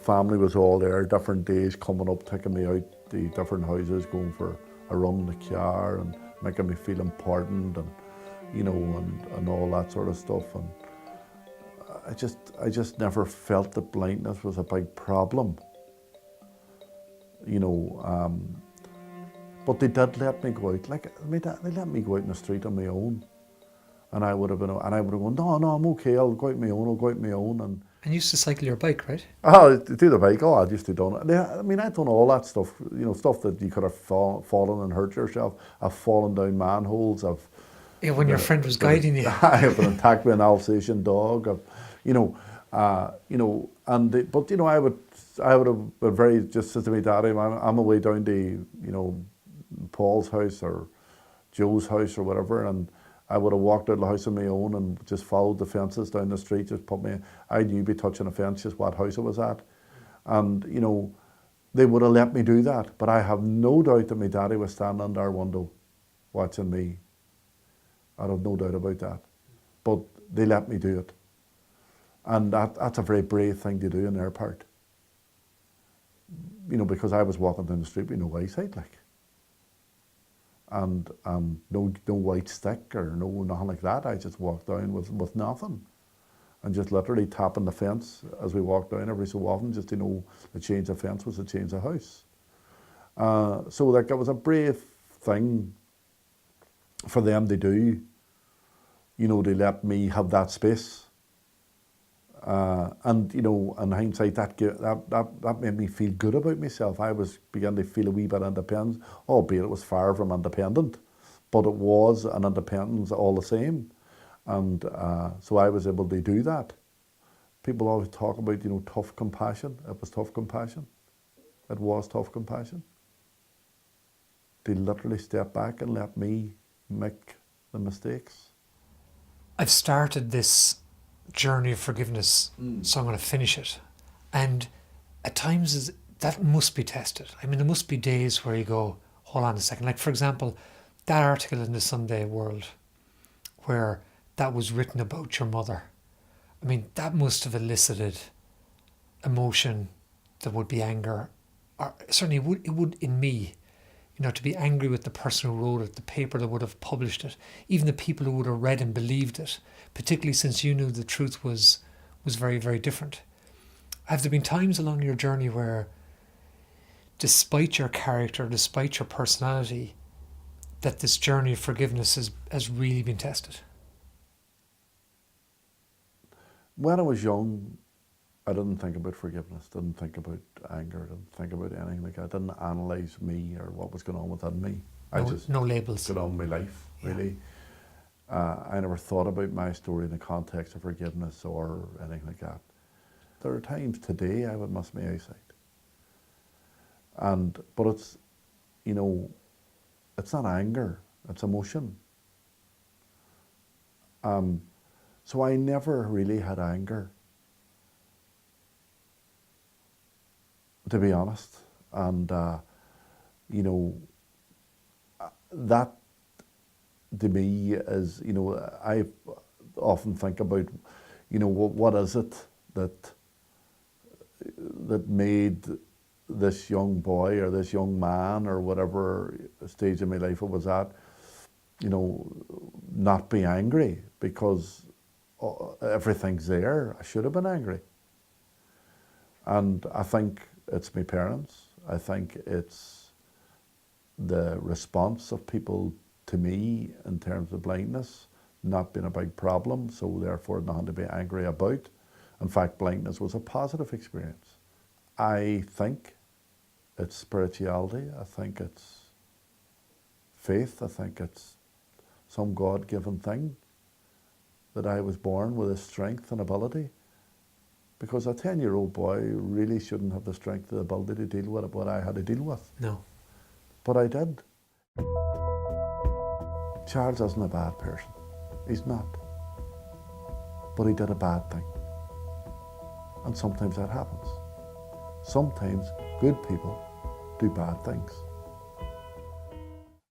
family was all there, different days coming up, taking me out to different houses, going for a run in the car and making me feel important and, and all that sort of stuff. And I just never felt that blindness was a big problem, but they did let me go out. Like, they let me go out in the street on my own. And I would have gone, no, I'm okay, I'll go out on my own. And you used to cycle your bike, right? To do the bike, I used to done it. I'd done all that stuff, stuff that you could have fallen and hurt yourself. I've fallen down manholes. When your friend was guiding you. I've been attacked by an Alsatian dog. I would have been very, just said to my daddy, I'm away down to, Paul's house or Joe's house or whatever, and I would have walked out of the house on my own and just followed the fences down the street, I knew be touching a fence just what house it was at. And, they would have let me do that, but I have no doubt that my daddy was standing under our window watching me. I have no doubt about that. But they let me do it. And that's a very brave thing to do on their part. Because I was walking down the street with no eyesight, like. And no white stick or nothing like that. I just walked down with nothing. And just literally tapping the fence as we walked down every so often, just to know the change of fence was to change the house. So like, it was a brave thing for them to do. They let me have that space. And in hindsight, that made me feel good about myself. I was beginning to feel a wee bit independent, albeit it was far from independent, but it was an independence all the same. And so I was able to do that. People always talk about, tough compassion. It was tough compassion. It was tough compassion. They literally stepped back and let me make the mistakes. I've started this journey of forgiveness, so I'm going to finish it. And at times that must be tested. There must be days where you go, hold on a second. Like, for example, that article in the Sunday World where that was written about your mother. That must have elicited emotion that would be anger. Or certainly it would in me, to be angry with the person who wrote it, the paper that would have published it, even the people who would have read and believed it, particularly since you knew the truth was very, very different. Have there been times along your journey where, despite your character, despite your personality, that this journey of forgiveness has really been tested? When I was young, I didn't think about forgiveness, didn't think about anger, didn't think about anything like that. I didn't analyse me or what was going on within me. I just no labels. got on with my life, really. I never thought about my story in the context of forgiveness or anything like that. There are times today I would miss my eyesight. But it's, it's not anger, it's emotion. So I never really had anger, to be honest. And, that to me is, I often think about, what is it that made this young boy or this young man or whatever stage of my life it was at, not be angry, because everything's there. I should have been angry. And I think it's my parents. I think it's the response of people to me in terms of blindness not being a big problem, so therefore nothing to be angry about. In fact, blindness was a positive experience. I think it's spirituality. I think it's faith. I think it's some God-given thing that I was born with this strength and ability. Because a 10-year-old boy really shouldn't have the strength and ability to deal with what I had to deal with. No. But I did. Charles isn't a bad person. He's not. But he did a bad thing. And sometimes that happens. Sometimes good people do bad things.